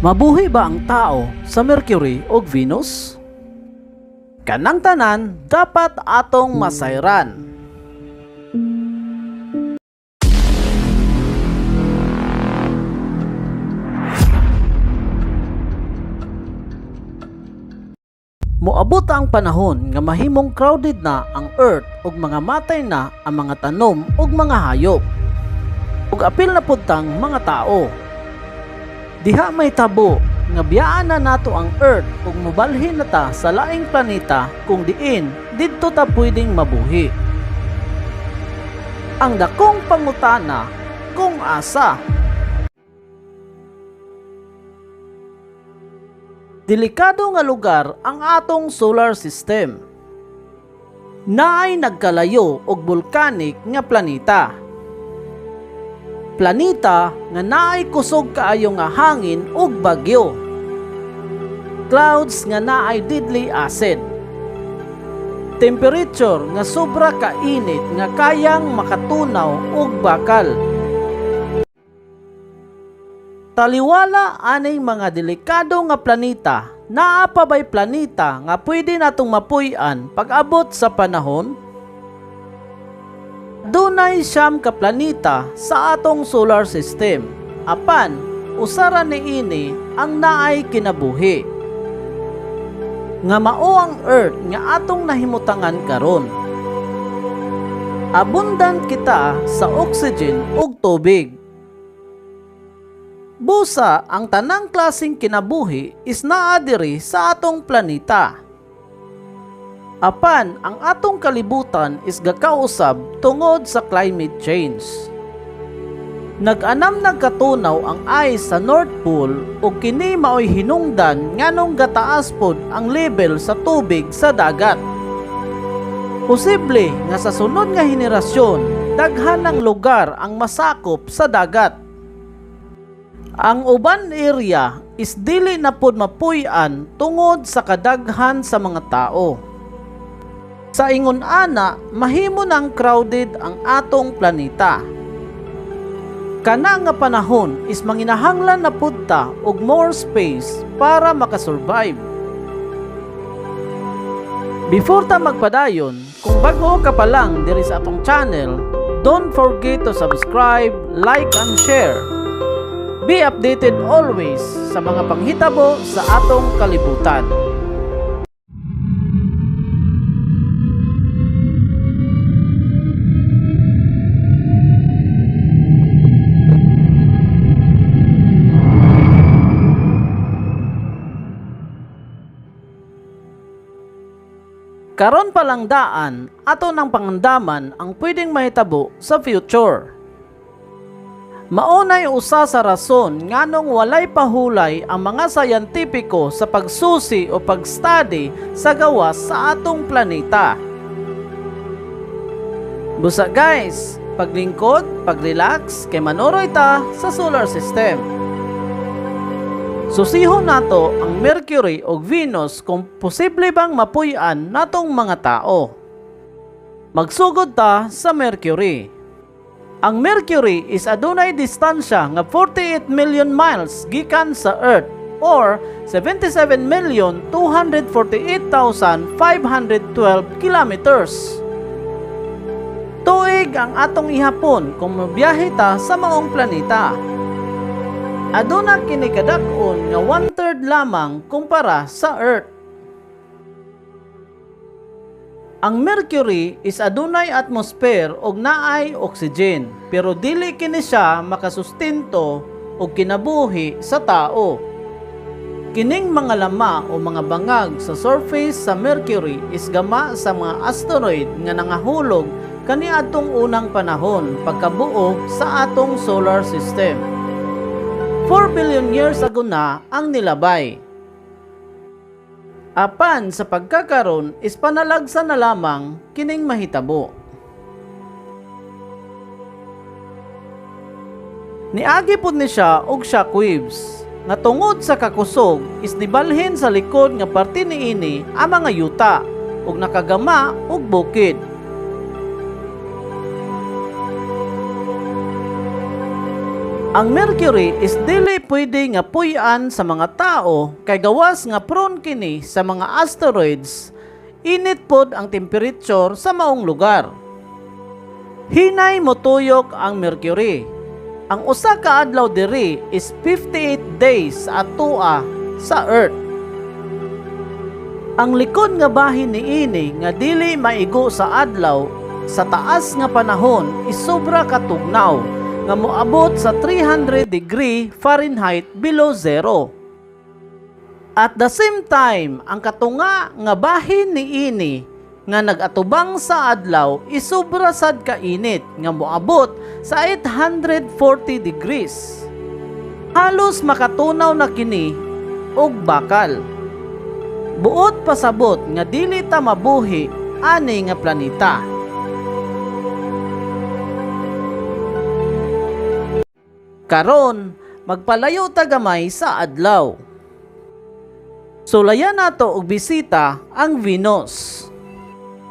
Mabuhi ba ang tao sa Mercury o Venus? Kanang tanan dapat atong masayran. Moabot ang panahon nga mahimong crowded na ang Earth ug mga matay na ang mga tanom ug mga hayop. Ug apil na pud tang mga tao. Diha may tabo nga biyaan na nato ang Earth ug mobalhin na ta sa laing planeta kung diin didto ta pwedeng mabuhi. Ang dakong pangutana kung asa. Delikado nga lugar ang atong solar system. Naay nagkalayo og volcanic nga planeta. Planeta nga naay kusog kaayo nga hangin ug bagyo. Clouds nga naay deadly acid. Temperature nga sobra kainit nga kayang makatunaw og bakal. Taliwala aning mga delikado nga planeta, naa pa ba'y planeta nga pwede natong mapuy-an pag-abot sa panahon? Dunay 9 ka planeta sa atong solar system. Apan, usara niini ang naay kinabuhi. Nga mao ang Earth nga atong nahimutangan karon. Abundant kita sa oxygen ug tubig. Busa ang tanang klaseng kinabuhi is naa diri sa atong planeta. Apan ang atong kalibutan is gakausab tungod sa climate change. Nag-anam nagkatunaw ang ice sa North Pole ug kini maoy hinungdan nganong gataas pod ang level sa tubig sa dagat. Posible nga sa sunod nga henerasyon daghan ng lugar ang masakop sa dagat. Ang uban area is dili na pod mapuy-an tungod sa kadaghan sa mga tao. Sa ingon ana, mahimo nang crowded ang atong planeta. Kana nga panahon is manginahanglan na pud ta og more space para makasurvive. Before ta magpadayon, kung bago ka pa lang diri sa atong channel, don't forget to subscribe, like and share. Be updated always sa mga panghitabo sa atong kalibutan. Karon pa lang daan, ato ng pangandaman ang pwedeng mahitabo sa future. Maunay usa sa rason nganong walay pahulay ang mga sayantipiko sa pagsusi o pagstudy sa gawas sa atong planeta. Busa guys, paglingkod, pagrelax, kay manuroy ta sa solar system. Susihon nato ang Mercury o Venus kung posible bang mapuy-an natong mga tao. Magsugod ta sa Mercury. Ang Mercury is adunay distansya nga 48 million miles gikan sa Earth or 77,248,512 kilometers. Tuig ang atong ihapon kung mabiyahe ta sa maong planeta. Aduna kini kadak-on nga 1/3 lamang kumpara sa Earth. Ang Mercury is adunay atmosphere og naay oxygen, pero dili kini siya makasustinto og kinabuhi sa tao. Kining mga lama o mga bangag sa surface sa Mercury is gama sa mga asteroid nga nangahulog kaniadtong unang panahon pagkabuo sa atong solar system. 4 billion years ago na ang nilabay. Apan sa pagkakaron is panalagsa na lamang kining mahitabo. Niagi pud ni siya og shockwaves nga tungod sa kakusog is nibalhin sa likod nga parte niini ang mga yuta ug nakagama og bukid. Ang Mercury is dili pwede nga puy-an sa mga tao kay gawas nga prone kini sa mga asteroids. Init pod ang temperature sa maong lugar. Hinay motuyok ang Mercury. Ang usa ka adlaw diri is 58 days sa atua sa Earth. Ang likod nga bahin niini nga dili maigo sa adlaw sa taas nga panahon is sobra katugnaw nga moabot sa 300 degree Fahrenheit below zero. At the same time, ang katunga nga bahin niini nga nagatubang sa adlaw is sobra sad kainit nga moabot sa 840 degrees. Halos makatunaw na kini og bakal. Buot pasabot nga dili ta mabuhi ani nga planeta. Karon, magpalayo ta gamay sa adlaw. Sulayan nato og bisita ang Venus.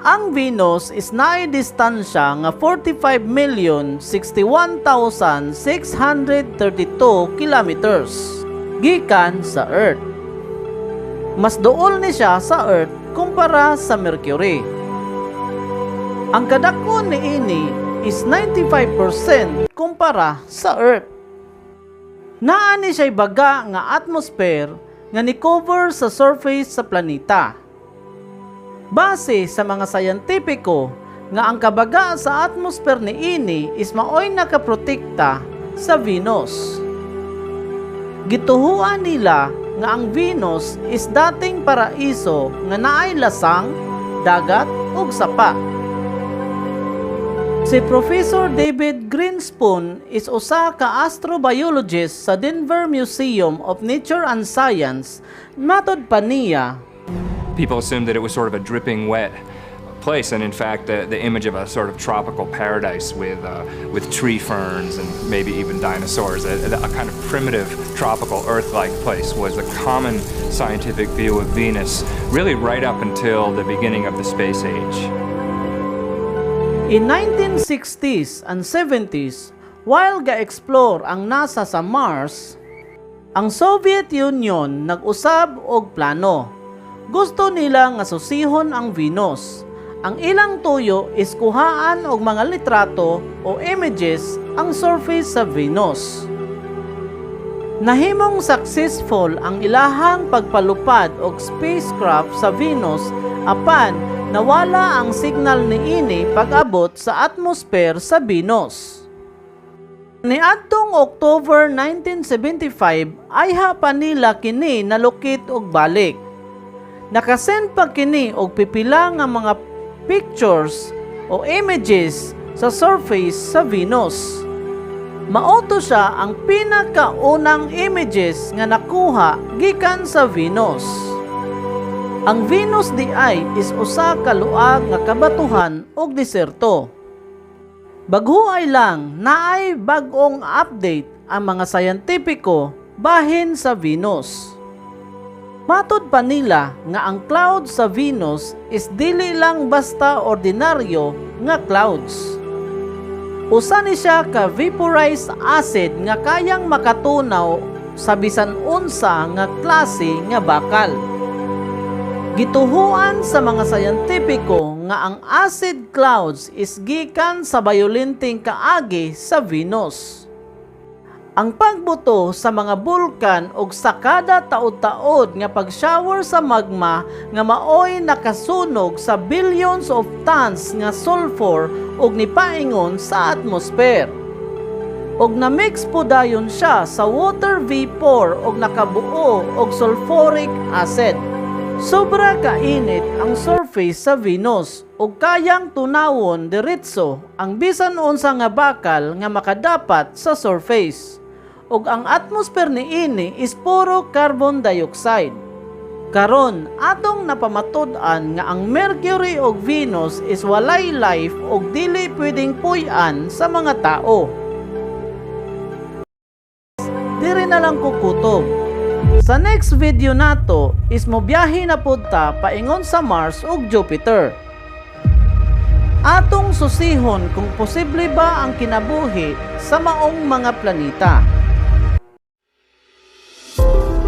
Ang Venus is naay distansya nga 45,061,632 kilometers gikan sa Earth. Mas duol ni siya sa Earth kumpara sa Mercury. Ang kadakon niini is 95% kumpara sa Earth. Naani siya'y baga nga atmosphere nga ni-cover sa surface sa planeta. Base sa mga sayantipiko nga ang kabaga sa atmosphere niini is maoy nakaprotekta sa Venus. Gituhuan nila nga ang Venus is dating paraiso nga naay lasang, dagat ug sapa. Si Professor David Grinspoon is usa ka astrobiologist sa Denver Museum of Nature and Science. Matod pa niya, people assumed that it was sort of a dripping wet place, and in fact the image of a sort of tropical paradise with tree ferns and maybe even dinosaurs, a kind of primitive tropical Earth-like place, was the common scientific view of Venus really right up until the beginning of the space age. In 1960s and 70s, while ga-explore ang NASA sa Mars, ang Soviet Union nag-usab og plano. Gusto nila nga susihon ang Venus. Ang ilang tuyo is kuhaan og mga litrato o images ang surface sa Venus. Nahimong successful ang ilahang pagpalupad og spacecraft sa Venus apan nawala ang signal niini pag-abot sa atmosphere sa Venus. Niadtong October 1975 ay pa nila kini nalukit og balik. Nakasend pa kini og pipila nga mga pictures o images sa surface sa Venus. Mauto siya ang pinakaunang images nga nakuha gikan sa Venus. Ang Venus di ay is usa ka luag nga kabatuhan ug deserto. Baghuay lang naay bag-ong update ang mga sayantipiko bahin sa Venus. Matod pa nila nga ang clouds sa Venus is dili lang basta ordinaryo nga clouds. Usa ni siya ka vaporized acid nga kayang makatunaw sa bisan unsa nga klase nga bakal. Gituhuan sa mga sayantipiko nga ang acid clouds is gikan sa bayolenteng kaagi sa Venus. Ang pagbuto sa mga bulkan og sa kada taod-taod nga pag-shower sa magma nga maoy nakasunog sa billions of tons nga sulfur og nipaingon sa atmosphere. Og na-mix po dayon siya sa water vapor og nakabuo og sulfuric acid. Sobra kainit ang surface sa Venus ug kayang tunawon diretso ang bisan unsa nga bakal nga makadapat sa surface. Ug ang atmosphere niini is puro carbon dioxide. Karon atong napamatud-an nga ang Mercury ug Venus is walay life ug dili pwedeng puy-an sa mga tao. Diri na lang kukutob. Sa next video nato is mobiyahe na pud ta paingon sa Mars ug Jupiter. Atong susihon kung posible ba ang kinabuhi sa maong mga planeta.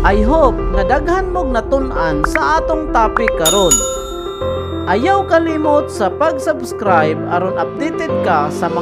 I hope nga daghan mog natun-an sa atong topic karon. Ayaw kalimot sa pag-subscribe aron updated ka sa mga